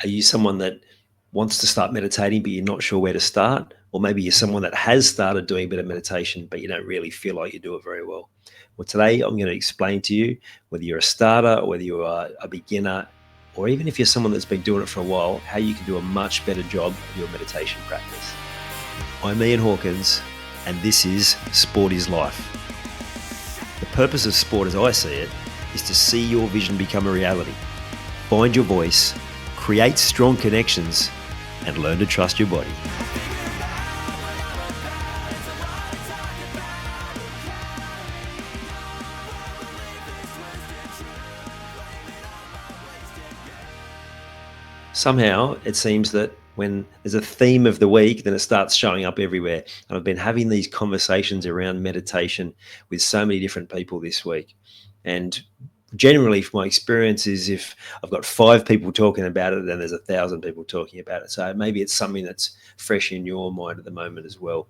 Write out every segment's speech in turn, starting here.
Are you someone that wants to start meditating, but you're not sure where to start? Or maybe you're someone that has started doing a bit of meditation, but you don't really feel like you do it very well. Well, today I'm going to explain to you whether you're a starter or whether you are a beginner, or even if you're someone that's been doing it for a while, how you can do a much better job of your meditation practice. I'm Ian Hawkins, and this is Sport is Life. The purpose of sport, as I see it, is to see your vision become a reality. Find your voice, create strong connections, and learn to trust your body. Somehow it seems that when there's a theme of the week, then it starts showing up everywhere. And I've been having these conversations around meditation with so many different people this week. And generally, from my experience, is if I've got 5 people talking about it, then there's 1,000 people talking about it. So maybe it's something that's fresh in your mind at the moment as well.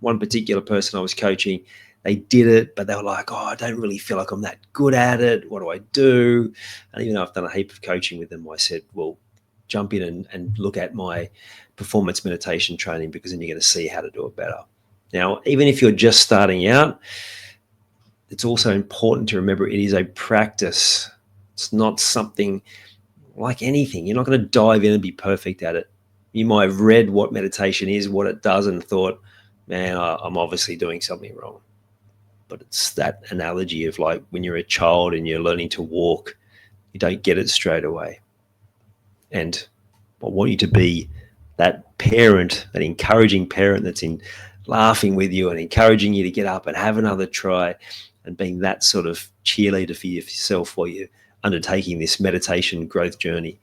One particular person I was coaching, they did it, but they were like, oh, I don't really feel like I'm that good at it. What do I do? And even though I've done a heap of coaching with them, I said, well, jump in and look at my performance meditation training, because then you're going to see how to do it better. Now, even if you're just starting out, it's also important to remember it is a practice. It's not something like anything. You're not going to dive in and be perfect at it. You might have read what meditation is, what it does, and thought, man, I'm obviously doing something wrong. But it's that analogy of like when you're a child and you're learning to walk, you don't get it straight away. And I want you to be that parent, that encouraging parent that's in laughing with you and encouraging you to get up and have another try, and being that sort of cheerleader for yourself while you're undertaking this meditation growth journey.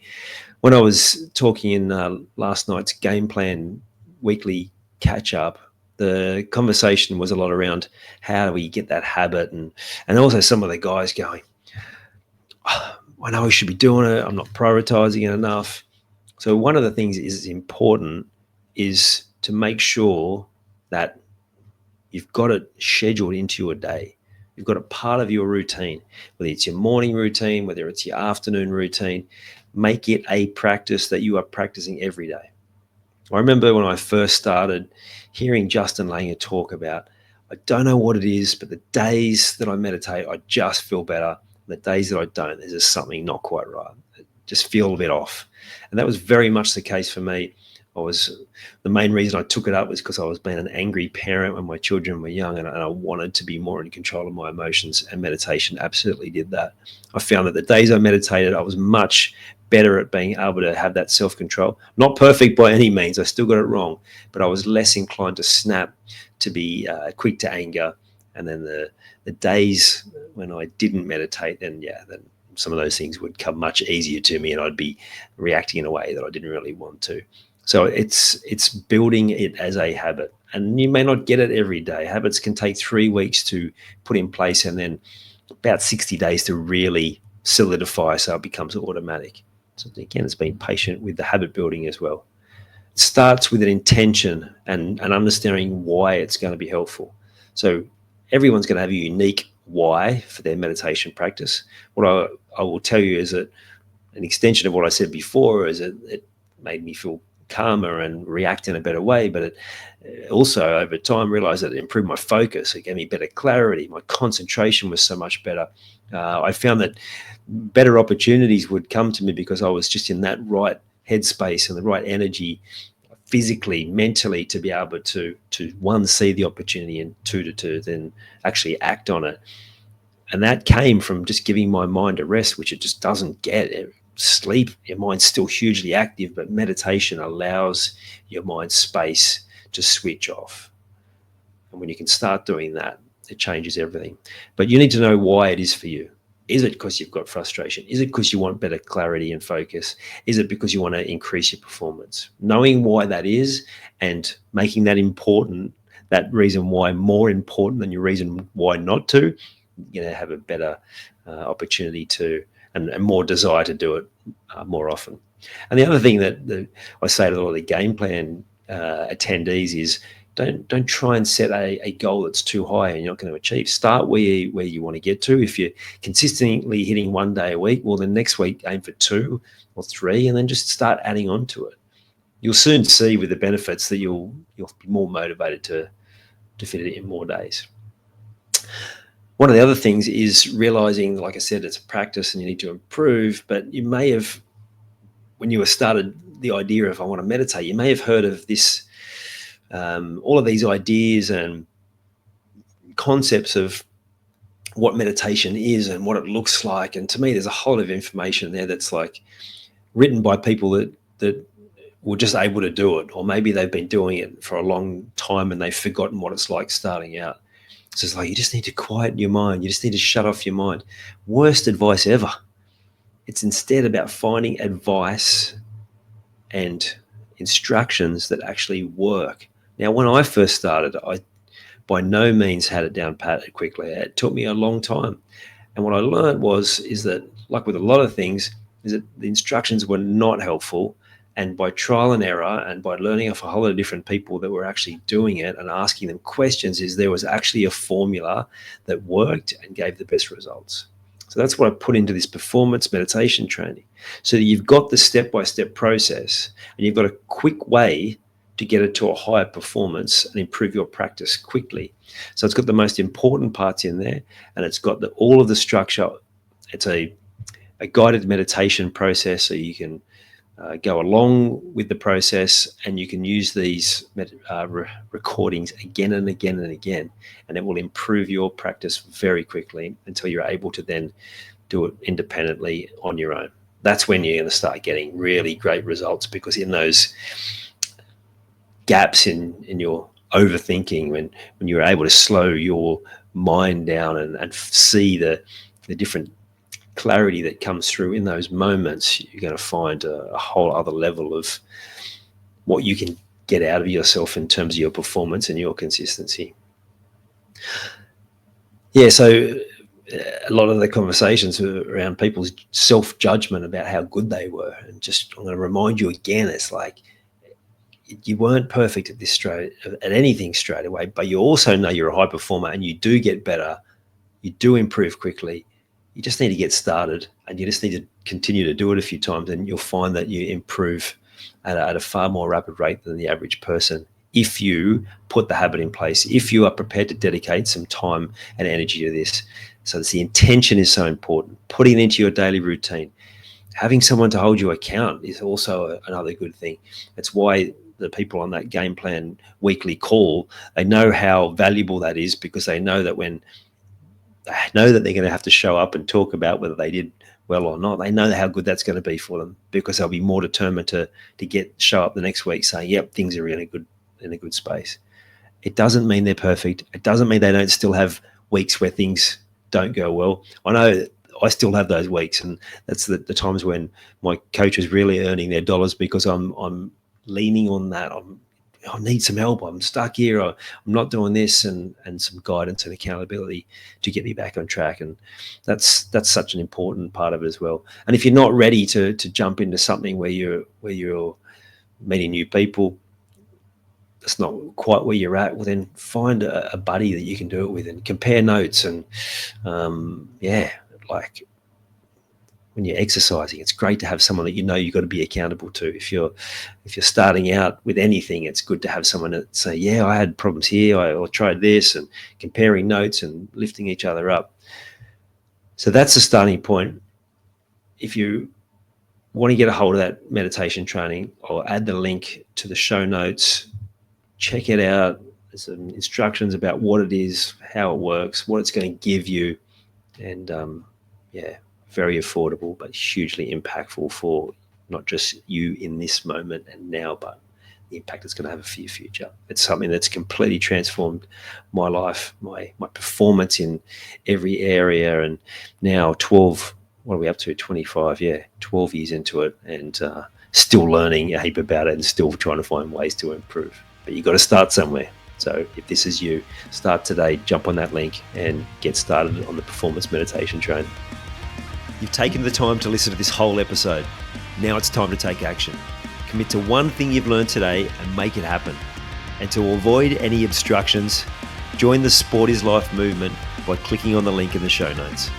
When I was talking in last night's game plan weekly catch up, the conversation was a lot around how do we get that habit, and also some of the guys going, oh, I know I should be doing it, I'm not prioritizing it enough. So one of the things that is important is to make sure that you've got it scheduled into your day. You've got a part of your routine, whether it's your morning routine, whether it's your afternoon routine. Make it a practice that you are practicing every day. I remember when I first started hearing Justin Langer talk about, I don't know what it is, but the days that I meditate, I just feel better. The days that I don't, there's just something not quite right. I just feel a bit off. And that was very much the case for me. The main reason I took it up was because I was being an angry parent when my children were young, and I wanted to be more in control of my emotions, and meditation absolutely did that. I found that the days I meditated, I was much better at being able to have that self-control. Not perfect by any means, I still got it wrong, but I was less inclined to snap, to be quick to anger. And then the days when I didn't meditate, then some of those things would come much easier to me, and I'd be reacting in a way that I didn't really want to. So it's building it as a habit, and you may not get it every day. Habits can take 3 weeks to put in place, and then about 60 days to really solidify so it becomes automatic. So again, it's being patient with the habit building as well. It starts with an intention and understanding why it's going to be helpful. So everyone's going to have a unique why for their meditation practice. What I will tell you is that an extension of what I said before is that it made me feel calmer and react in a better way, but it also over time realized that it improved my focus. It gave me better clarity. My concentration was so much better. I found that better opportunities would come to me because I was just in that right headspace and the right energy, physically, mentally, to be able to one, see the opportunity, and two, to then actually act on it. And that came from just giving my mind a rest, which it just doesn't get. Sleep, your mind's still hugely active, but meditation allows your mind space to switch off. And when you can start doing that, it changes everything. But you need to know why it is for you. Is it because you've got frustration? Is it because you want better clarity and focus? Is it because you want to increase your performance? Knowing why that is and making that important, that reason why more important than your reason why not to, you're going to have a better opportunity to and more desire to do it more often. And the other thing that I say to a lot of the game plan attendees is Don't try and set a goal that's too high and you're not going to achieve. Start where you want to get to. If you're consistently hitting 1 day a week, well, then next week aim for 2 or 3, and then just start adding on to it. You'll soon see with the benefits that you'll be more motivated to fit it in more days. One of the other things is realizing, like I said, it's a practice and you need to improve, but you may have, when you started the idea of I want to meditate, you may have heard of this, all of these ideas and concepts of what meditation is and what it looks like. And to me, there's a whole lot of information there that's like written by people that were just able to do it, or maybe they've been doing it for a long time and they've forgotten what it's like starting out. So it's like, you just need to quiet your mind. You just need to shut off your mind. Worst advice ever. It's instead about finding advice and instructions that actually work. Now, when I first started, I by no means had it down pat quickly. It took me a long time. And what I learned is that, like with a lot of things, is that the instructions were not helpful. And by trial and error and by learning off a whole lot of different people that were actually doing it and asking them questions, is there was actually a formula that worked and gave the best results. So that's what I put into this performance meditation training, so that you've got the step-by-step process and you've got a quick way to get it to a higher performance and improve your practice quickly. So it's got the most important parts in there, and it's got all of the structure. It's a guided meditation process, so you can go along with the process, and you can use these recordings again and again and again, and it will improve your practice very quickly until you're able to then do it independently on your own. That's when you're going to start getting really great results, because in those gaps in your overthinking, when you're able to slow your mind down and see the different clarity that comes through in those moments, you're going to find a whole other level of what you can get out of yourself in terms of your performance and your consistency. Yeah, so a lot of the conversations were around people's self-judgment about how good they were. And just, I'm going to remind you again, it's like, you weren't perfect at anything straight away, but you also know you're a high performer and you do get better. You do improve quickly. You just need to get started, and you just need to continue to do it a few times, and you'll find that you improve at a far more rapid rate than the average person if you put the habit in place, if you are prepared to dedicate some time and energy to this. So the intention is so important. Putting it into your daily routine. Having someone to hold you account is also another good thing. That's why the people on that game plan weekly call, they know how valuable that is, because they know that when they know that they're going to have to show up and talk about whether they did well or not, they know how good that's going to be for them, because they'll be more determined to show up the next week saying, yep, things are really good, in a good space. It doesn't mean they're perfect. It doesn't mean they don't still have weeks where things don't go well. I know I still have those weeks, and that's the times when my coach is really earning their dollars, because I'm leaning on that. I need some help. I'm stuck here. I'm not doing this, and some guidance and accountability to get me back on track. And that's such an important part of it as well. And if you're not ready to jump into something where you're meeting new people, that's not quite where you're at, well, then find a buddy that you can do it with and compare notes. And like when you're exercising, it's great to have someone that you know you've got to be accountable to. If you're starting out with anything, it's good to have someone that say, yeah, I had problems here, I tried this, and comparing notes and lifting each other up. So that's the starting point. If you want to get a hold of that meditation training, I'll add the link to the show notes. Check it out. There's some instructions about what it is, how it works, what it's going to give you, and very affordable, but hugely impactful for not just you in this moment and now, but the impact it's going to have for your future. It's something that's completely transformed my life, my performance in every area. And now 12, what are we up to? 25, 12 years into it, and still learning a heap about it and still trying to find ways to improve. But you've got to start somewhere. So if this is you, start today, jump on that link and get started on the performance meditation training. You've taken the time to listen to this whole episode. Now it's time to take action. Commit to one thing you've learned today and make it happen. And to avoid any obstructions, join the Sport is Life movement by clicking on the link in the show notes.